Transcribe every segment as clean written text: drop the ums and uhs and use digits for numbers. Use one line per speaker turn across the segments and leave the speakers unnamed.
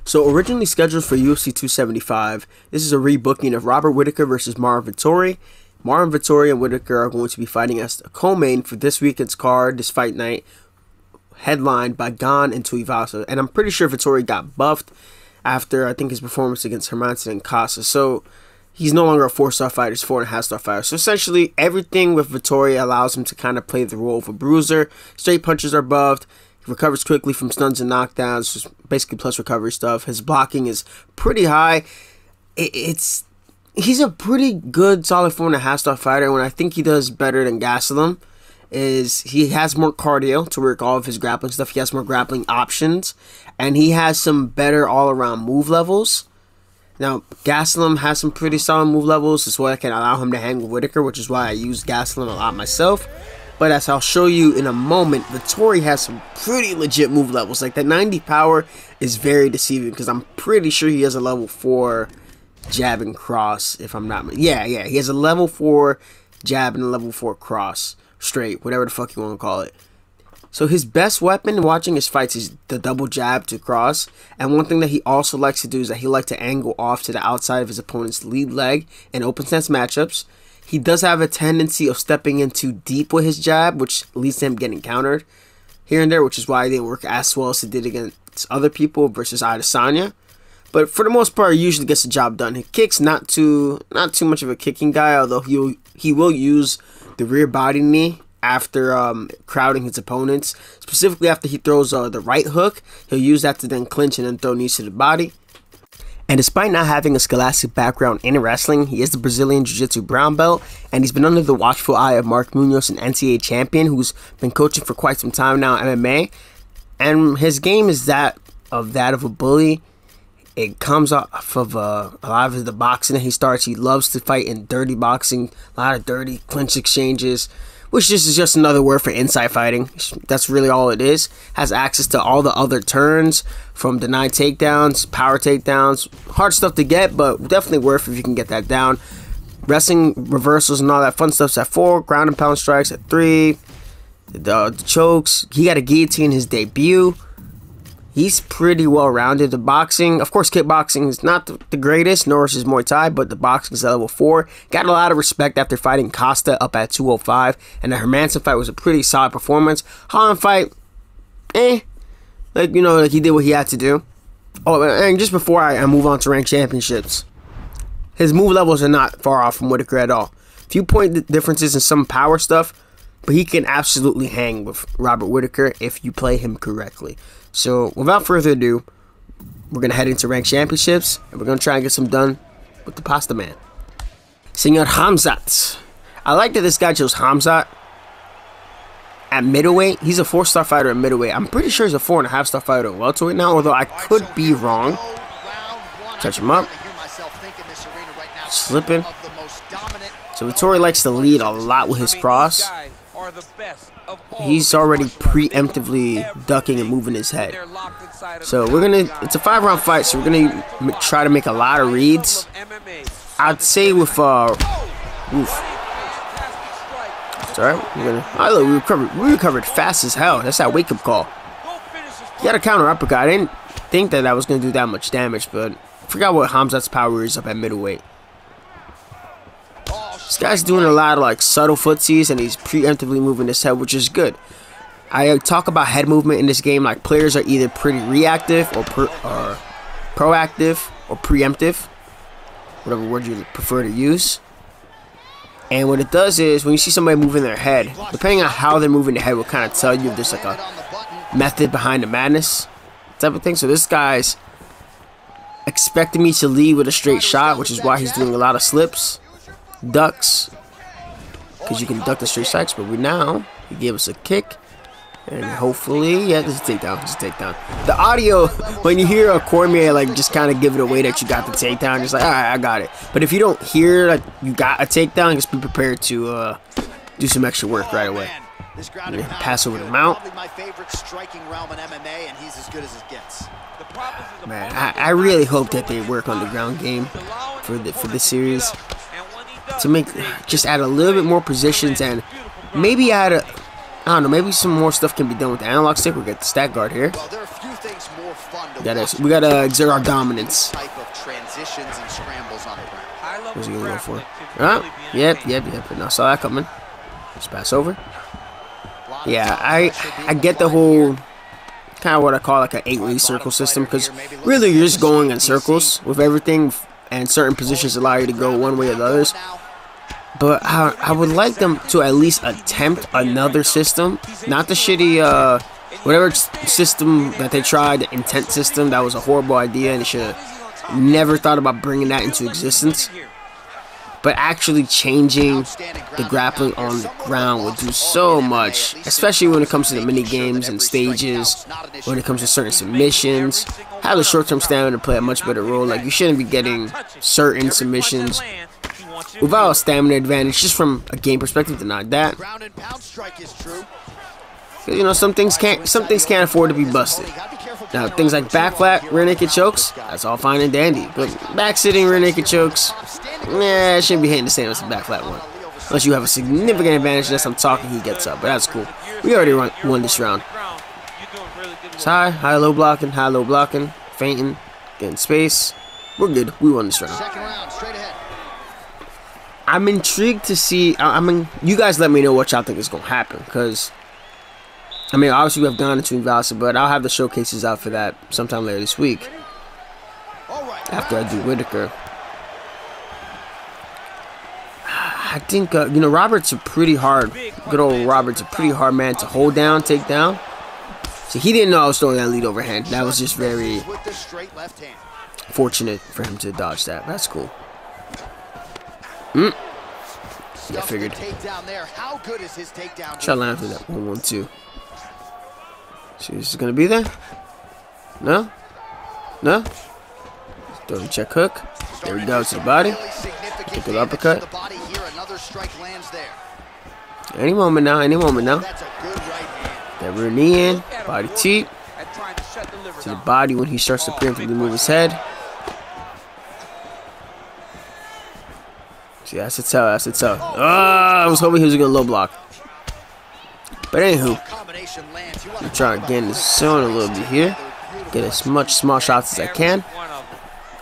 So originally scheduled for UFC 275, this is a rebooking of Robert Whittaker versus Marvin Vettori. Marvin Vettori and Whittaker are going to be fighting as a co-main for this weekend's card, this fight night, headlined by Gane and Tuivasa. And I'm pretty sure Vettori got buffed after, I think, his performance against Hermanson and Casa. So he's no longer a 4-star fighter, he's 4.5-star fighter. So essentially, everything with Vettori allows him to kind of play the role of a bruiser. Straight punches are buffed. He recovers quickly from stuns and knockdowns, just basically plus recovery stuff. His blocking is pretty high. He's a pretty good, solid 4.5-star fighter. And what I think he does better than Gastelum is he has more cardio to work all of his grappling stuff. He has more grappling options. And he has some better all-around move levels. Now, Gastelum has some pretty solid move levels. That's why I can allow him to hang with Whittaker, which is why I use Gastelum a lot myself. But as I'll show you in a moment, Vettori has some pretty legit move levels. Like that 90 power is very deceiving because I'm pretty sure he has a level 4 jab and cross, if I'm not... Yeah, he has a level 4 jab and a level 4 cross. Straight, whatever the fuck you want to call it. So his best weapon watching his fights is the double jab to cross. And one thing that he also likes to do is that he likes to angle off to the outside of his opponent's lead leg in open stance matchups. He does have a tendency of stepping in too deep with his jab, which leads to him getting countered here and there, which is why it didn't work as well as it did against other people versus Adesanya. But for the most part, he usually gets the job done. He kicks not too much of a kicking guy, although he will use the rear body knee after crowding his opponents. Specifically after he throws the right hook, he'll use that to then clinch and then throw knees to the body. And despite not having a scholastic background in wrestling, he is the Brazilian Jiu-Jitsu brown belt, and he's been under the watchful eye of Mark Munoz, an NCAA champion who's been coaching for quite some time now in MMA. And his game is that of a bully. It comes off of a lot of the boxing that he starts. He loves to fight in dirty boxing, a lot of dirty clinch exchanges, which is just another word for inside fighting. That's really all it is. Has access to all the other turns, from denied takedowns, power takedowns. Hard stuff to get, but definitely worth if you can get that down. Wrestling reversals and all that fun stuff's at 4. Ground and pound strikes at 3. The chokes. He got a guillotine his debut. He's pretty well-rounded. The boxing, of course, kickboxing is not the greatest, nor is his Muay Thai, but the boxing is at level 4. Got a lot of respect after fighting Costa up at 205, and the Hermanson fight was a pretty solid performance. Holland fight, like he did what he had to do. Oh, and just before I move on to ranked championships, his move levels are not far off from Whittaker at all. Few point differences in some power stuff, but he can absolutely hang with Robert Whittaker if you play him correctly. So, without further ado, we're going to head into ranked championships, and we're going to try and get some done with the Pasta Man. Senor Khamzat. I like that this guy chose Khamzat at middleweight. He's a 4-star fighter at middleweight. I'm pretty sure he's a 4.5-star fighter at welterweight now, although I could be wrong. Touch him up. Slipping. So Vettori likes to lead a lot with his cross. He's already preemptively ducking and moving his head. So it's a 5-round fight, so we're gonna try to make a lot of reads. I'd say with oof. It's alright. We recovered fast as hell. That's that wake up call. He got a counter uppercut. I didn't think that I was gonna do that much damage, but I forgot what Khamzat's power is up at middleweight. This guy's doing a lot of like subtle footsies, and he's preemptively moving his head, which is good. I talk about head movement in this game like players are either pretty reactive or proactive or preemptive, whatever word you prefer to use. And what it does is when you see somebody moving their head, depending on how they're moving their head will kind of tell you if there's like a method behind the madness type of thing. So this guy's expecting me to lead with a straight shot, which is why he's doing a lot of slips. Ducks, because you can duck the straight strikes, but he gave us a kick, and hopefully, yeah, this is a takedown. This is a takedown. The audio, when you hear a Cormier like just kind of give it away that you got the takedown, just like, all right, I got it. But if you don't hear like you got a takedown, just be prepared to do some extra work right away. Pass over the mount. Man, I really hope that they work on the ground game for this series, to just add a little bit more positions, and maybe add I don't know, maybe some more stuff can be done with the analog stick. We'll get the stat guard here. That is, we gotta exert our dominance. What's he gonna go for? Yep. And I saw that coming. Just pass over. Yeah, I get the whole kind of what I call like an 8-way circle system, because really you're just going in circles with everything, and certain positions allow you to go one way or the others. But I would like them to at least attempt another system, not the shitty whatever system that they tried, the intent system. That was a horrible idea, and they should have never thought about bringing that into existence. But actually changing the grappling on the ground would do so much, especially when it comes to the mini games and stages, when it comes to certain submissions. Have the short-term stamina play a much better role. Like, you shouldn't be getting certain submissions without a stamina advantage just from a game perspective. Deny that. You know, some things can't afford to be busted. Now, things like back flat, rear naked chokes, that's all fine and dandy. But back sitting rear naked chokes, nah, it shouldn't be hitting the same as the back flat one. Unless you have a significant advantage, unless I'm talking, he gets up. But that's cool. We already won this round. It's high, low blocking, feinting, getting space. We're good. We won this round. I'm intrigued to see. I mean, you guys let me know what y'all think is going to happen, because I mean, obviously we have gone into Valsa, but I'll have the showcases out for that sometime later this week. After I do Whitaker. I think, you know, Robert's a pretty hard, good old Robert's a pretty hard man to hold down, take down. So he didn't know I was throwing that lead overhand. That was just very fortunate for him to dodge that. That's cool. Yeah, I figured. Try to line for that 1-1-2. See, this is gonna be there. No. Throw the check hook. There we go, to the body. Get the uppercut. Any moment now. That rear knee in. Body teep. To the body when he starts to preemptively move his head. See, that's a tell. I was hoping he was gonna low block. But anywho, I'm trying to get in the zone a little bit here. Get as much small shots as I can.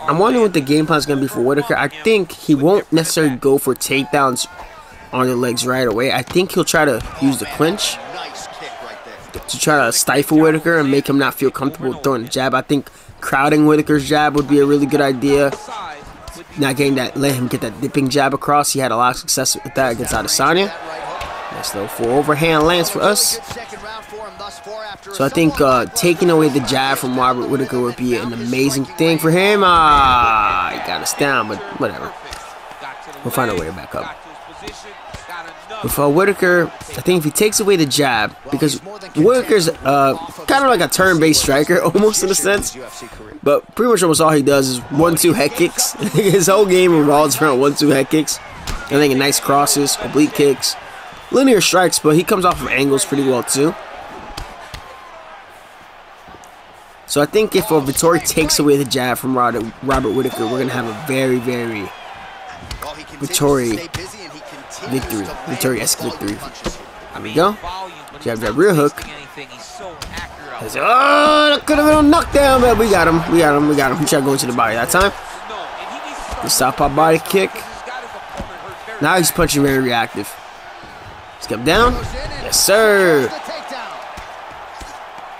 I'm wondering what the game plan is going to be for Whitaker. I think he won't necessarily go for takedowns on the legs right away. I think he'll try to use the clinch to try to stifle Whitaker and make him not feel comfortable throwing the jab. I think crowding Whitaker's jab would be a really good idea. Not getting that, let him get that dipping jab across. He had a lot of success with that against Adesanya. Nice little full overhand lands for us. So I think taking away the jab from Robert Whitaker would be an amazing thing for him. He got us down, but whatever. We'll find a way to back up. With Whitaker, I think if he takes away the jab, because Whitaker's kind of like a turn-based striker, almost in a sense. But pretty much almost all he does is 1-2 head kicks. His whole game revolves around 1-2 head kicks. I think nice crosses, oblique kicks, linear strikes, but he comes off from angles pretty well too. So I think if Vettori takes away the jab from Robert Whitaker, we're going to have a very, very Vettori victory. Vettori-esque victory. There we go. Jab that rear hook. Oh, that could have been a knockdown, but we got him. He tried going to the body that time. The southpaw body kick. Now he's punching very reactive. Let's get him down. Yes, sir.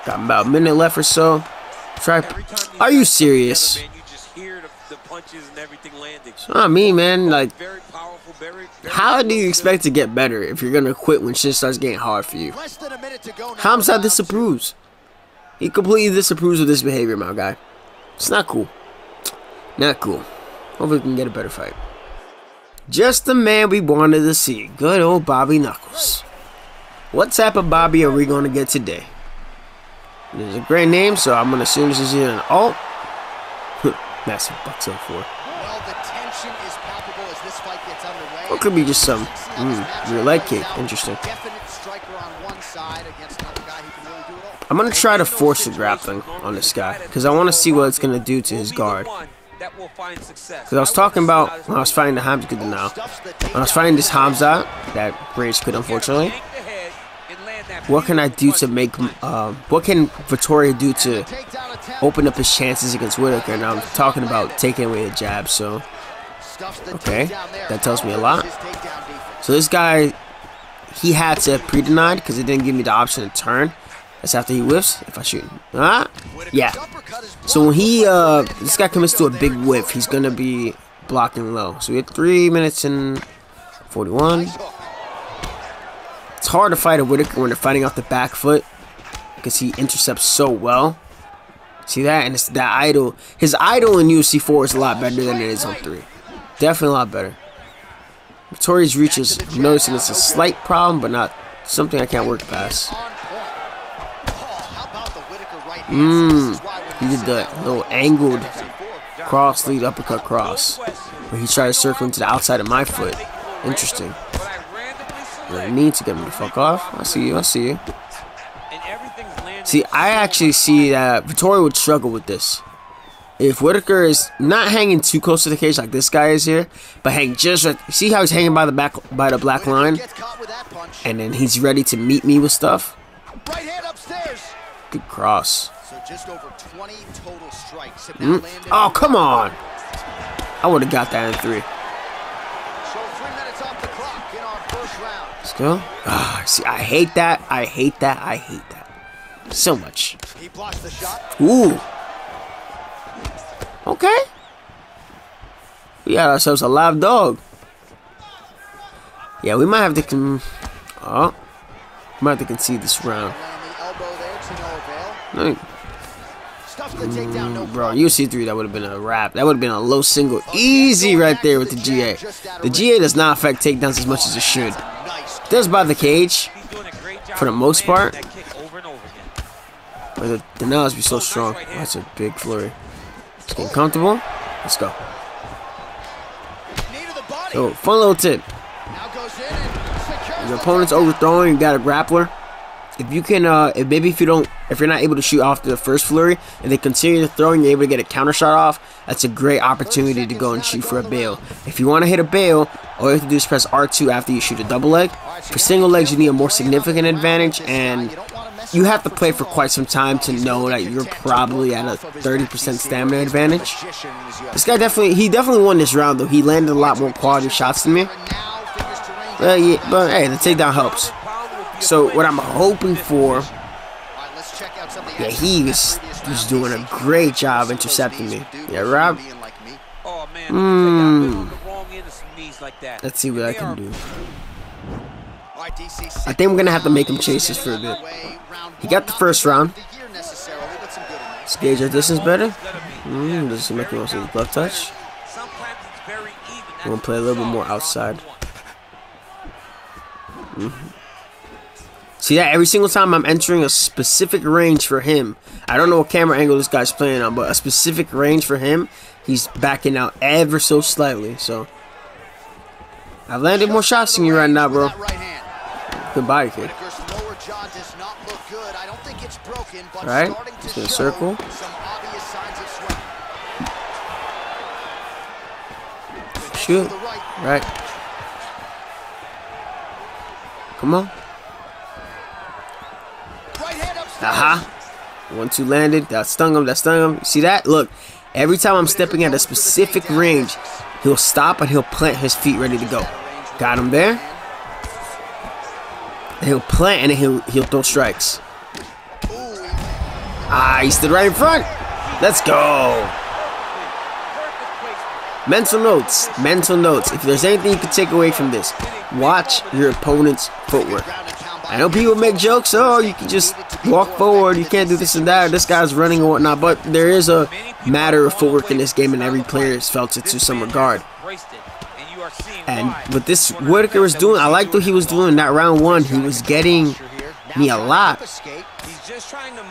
Got about a minute left or so. Are you serious? I mean, man, like, how do you expect to get better if you're gonna quit when shit starts getting hard for you? Hamza disapproves. He completely disapproves of this behavior, my guy. It's not cool. Not cool. Hopefully we can get a better fight. Just the man we wanted to see. Good old Bobby Knuckles. What type of Bobby are we gonna get today? There's a great name, so I'm gonna assume this is either an alt. Massive bucks up for. Or it could be just some rear leg kick. Interesting. I'm gonna try to force the grappling on this guy because I want to see what it's gonna do to his guard. Because I was talking about when I was fighting the Hamza Kid now. When I was fighting this Hamza, that Rage Kid, unfortunately. What can I do to make? What can Vettori do to open up his chances against Whitaker. And I'm talking about taking away the jab. So, okay, that tells me a lot. So this guy, he had to pre-denied because it didn't give me the option to turn. That's after he whiffs. If I shoot, yeah. So when he this guy commits to a big whiff, he's gonna be blocking low. So we had 3 minutes and 41. It's hard to fight a Whitaker when they're fighting off the back foot because he intercepts so well. See that? And it's that idle. His idle in UFC 4 is a lot better than it is on 3. Definitely a lot better. Vittori's reach is, I'm noticing it's a slight problem, but not something I can't work past. He did the little angled cross lead uppercut cross where he tried to circle into the outside of my foot. Interesting. I need to get him to fuck off. I see you. I see you. See, I actually see that Vittori would struggle with this. If Whitaker is not hanging too close to the cage like this guy is here, but hang just right, see how he's hanging by the black line, and then he's ready to meet me with stuff. Good cross. Oh, come on! I would have got that in 3. Let's go. See, I hate that. I hate that. I hate that so much. Ooh. Okay. We got ourselves a live dog. Yeah, we might have to we might have to concede this round. Bro, UFC 3, that would have been a wrap. That would have been a low single. Easy right there with the GA. The GA does not affect takedowns as much as it should. It does by the cage, for the most part. But the denials be so strong. Oh, that's a big flurry. It's getting comfortable. Let's go. So, fun little tip. Your opponent's overthrowing, you got a grappler. If you can, if you're not able to shoot off the first flurry, and they continue to throw and you're able to get a counter shot off, that's a great opportunity to go and shoot for a bail. If you want to hit a bail, all you have to do is press R2 after you shoot a double leg. For single legs, you need a more significant advantage, and you have to play for quite some time to know that you're probably at a 30% stamina advantage. This guy definitely won this round though. He landed a lot more quality shots than me. Yeah, but hey, the takedown helps. So what I'm hoping for, yeah, he was doing a great job intercepting me. Yeah, Rob. Let's see what I can do. I think I'm gonna have to make him chase this for a bit. He got the first round. Let's gauge our distance better. Does he make me want to see the glove touch? I'm gonna play a little bit more outside. See that every single time I'm entering a specific range for him. I don't know what camera angle this guy's playing on, but a specific range for him, he's backing out ever so slightly. So I've landed more shots than you right now, bro. Good body kick. Right? Just gonna circle. Shoot. Right. Come on. Aha. 1-2 landed. That stung him. That stung him. See that? Look. Every time I'm stepping at a specific range, he'll stop and he'll plant his feet ready to go. Got him there. And he'll plant and then he'll throw strikes. He stood right in front. Let's go. Mental notes. Mental notes. If there's anything you can take away from this, watch your opponent's footwork. I know people make jokes, oh, you can just walk forward, you can't do this and that, this guy's running and whatnot, but there is a matter of footwork in this game, and every player has felt it to some regard. And what this Whitaker was doing, I liked what he was doing in that round 1. He was getting me a lot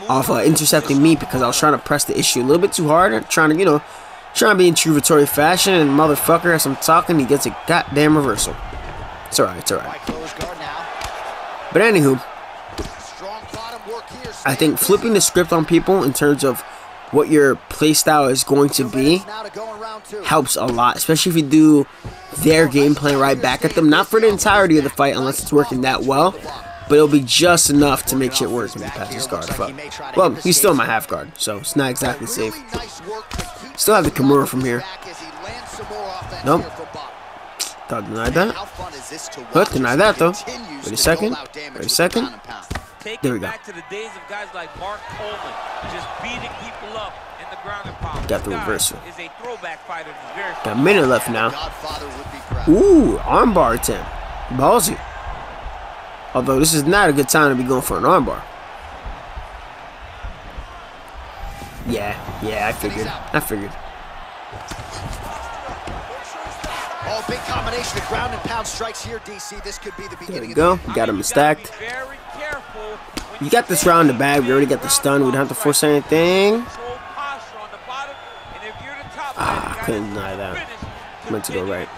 off intercepting me because I was trying to press the issue a little bit too hard, trying to be in true Vittori fashion, and motherfucker, as I'm talking, he gets a goddamn reversal. It's alright, it's alright. But anywho, I think flipping the script on people in terms of what your playstyle is going to be helps a lot, especially if you do their game plan right back at them. Not for the entirety of the fight unless it's working that well, but it'll be just enough to make shit work if he passes guard up. Well, he's still my half guard, so it's not exactly safe. Still have the Kimura from here. Nope. Thought denied that. But denied that though. Wait a second. Wait a second. There we go. Got the reversal. Got a minute left now. Ooh, armbar attempt. Ballsy. Although this is not a good time to be going for an armbar. Yeah, I figured.
Oh, big combination of ground and pound strikes here, DC. This could be the beginning.
There we go. Got him stacked. You got this round in the bag. We already got the stun. We don't have to force anything. Ah, couldn't deny that. Meant to go right.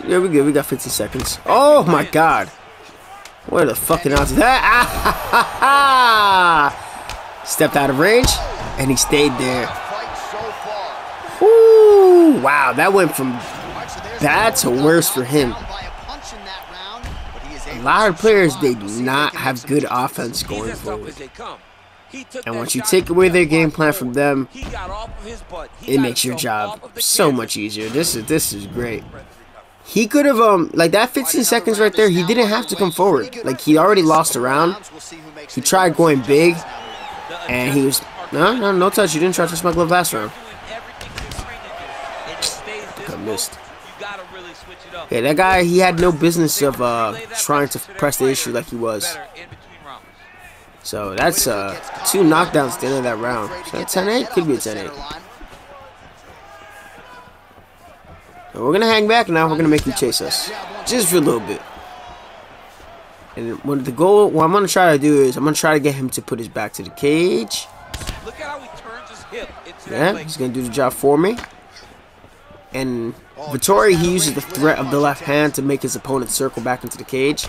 Yeah, we good. We got 50 seconds. Oh my God! Where the fucking odds is that? Ah! Stepped out of range, and he stayed there. Woo! Wow, that went from bad to worse for him. A lot of players, they do not have good offense going forward. And once you take away their game plan from them, it makes your job so much easier. This is great. He could have like that 15 seconds right there, he didn't have to come forward. Like, he already lost a round. He tried going big, and he was no touch. You didn't try to touch my glove last round. I missed. Yeah, that guy, he had no business of trying to press the issue like he was. So that's 2 knockdowns at the end of that round. So 10-8? Could be a 10-8. We're gonna hang back now. We're gonna make him chase us, just for a little bit. And what I'm gonna try to do is I'm gonna try to get him to put his back to the cage. Yeah, he's gonna do the job for me. And Vittori, he uses the threat of the left hand to make his opponent circle back into the cage.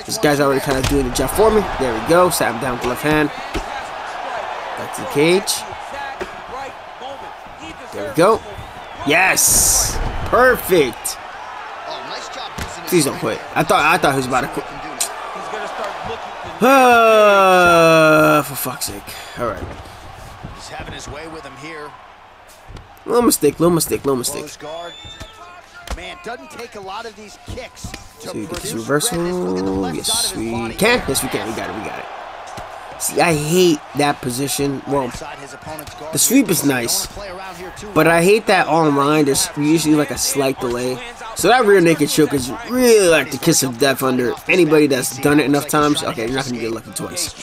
This guy's already kind of doing the job for me. There we go. Sat him down with the left hand. Back to the cage. There we go. Yes! Perfect! Please don't quit. I thought he was about to quit. For fuck's sake. Alright.
He's having his way with him here.
Little mistake.
Man, doesn't take a lot of these kicks.
So we get this reversal. Yes, we can. Yes, we can. We got it. See, I hate that position. Well, the sweep is nice, but I hate that online. There's usually like a slight delay. So that rear naked choke is really like the kiss of death under anybody that's done it enough times. Okay, you're not gonna get lucky twice.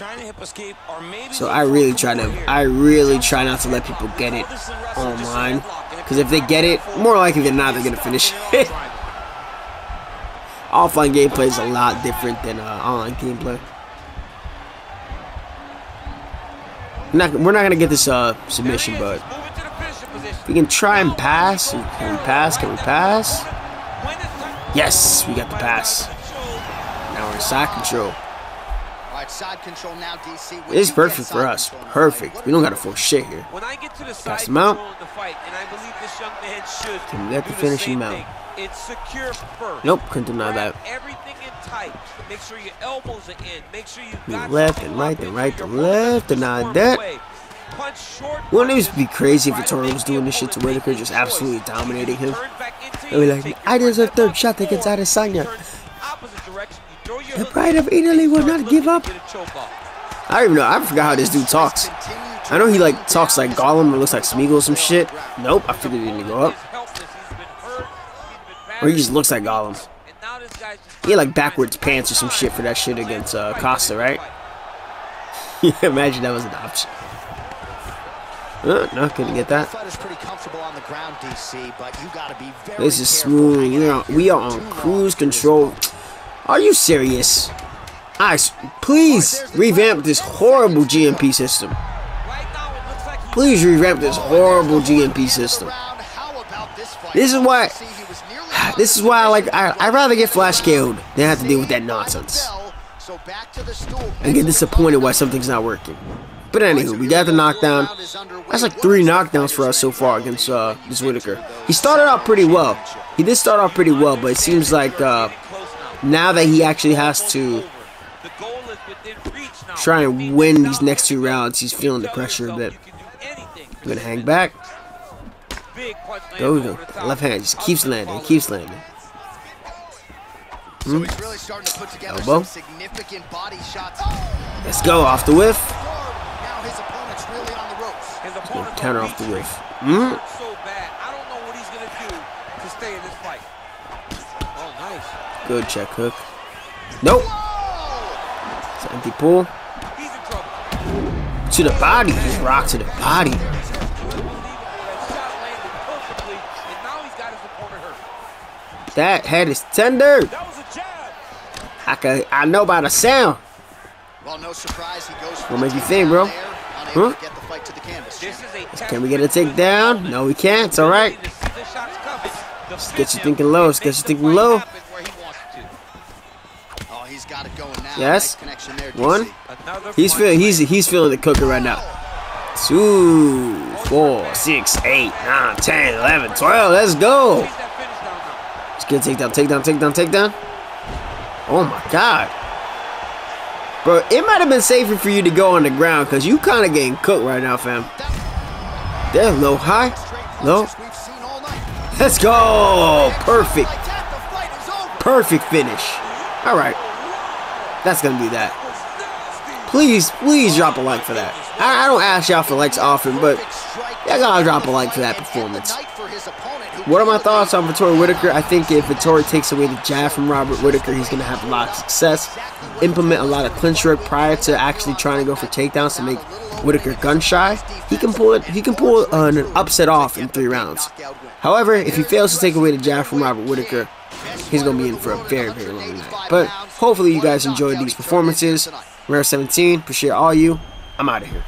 So I really try not to let people get it online, because if they get it, more likely than not, they're gonna finish it. Offline gameplay is a lot different than online gameplay. We're not gonna get this submission, but we can try and pass. Can we pass? Can we pass? Yes, we got the pass. Now we're in side control. It's perfect for us. Perfect. We don't gotta force shit here. Pass him out. Can we get the finishing mount? Nope, couldn't deny that. Make sure your elbows are in. Make sure you got left and right and right and left and not that. Wouldn't it be crazy if Vittori was doing this shit to Whitaker, just absolutely dominating him? They'd be like, I deserve third shot against Adesanya. The pride of Italy will not give up. I don't even know. I forgot how this dude talks. I know he like talks like Gollum or looks like Smeagol or some shit. Nope, I figured he didn't go up. Or he just looks like Gollum. He had like backwards pants or some shit for that shit against Costa, right? Imagine that was an option. No, couldn't get that. This is smooth. We are on cruise control. Are you serious? Please revamp this horrible GMP system. Please revamp this horrible GMP system. This is why I'd rather get flash KO'd than have to deal with that nonsense and get disappointed why something's not working. But anywho, we got the knockdown. That's like 3 knockdowns for us so far against this Whitaker. He started out pretty well. He did start out pretty well, but it seems like now that he actually has to try and win these next 2 rounds, he's feeling the pressure a bit. I'm gonna hang back. Go, left hand just keeps landing, keeps landing. Elbow. Let's go off the whiff. Counter off the whiff. Good check hook. Nope. It's an empty pull. To the body. Just rock to the body. That head is tender. I know by the sound.
Well, no surprise, he goes
what make you think, bro? Huh? Can we get a takedown? No, we can't. It's all right. Let's get you thinking low. Let's get you thinking low. Yes. 1. He's feeling the cooker right now. 2, 4, 6, 8, 9, 10, 11, 12. Let's go. Let's get a takedown. Takedown. Takedown. Takedown. Oh my God. Bro, it might have been safer for you to go on the ground because you kind of getting cooked right now, fam. There, low, high, low. Let's go. Perfect. Perfect finish. All right. That's going to be that. Please drop a like for that. I don't ask y'all for likes often, but y'all gotta drop a like for that performance. What are my thoughts on Vettori Whitaker? I think if Vettori takes away the jab from Robert Whitaker, he's going to have a lot of success. Implement a lot of clinch work prior to actually trying to go for takedowns to make Whitaker gun shy. He can pull an upset off in 3 rounds. However, if he fails to take away the jab from Robert Whitaker, he's going to be in for a very, very long night. But hopefully you guys enjoyed these performances. Rare 17, appreciate all you. I'm out of here.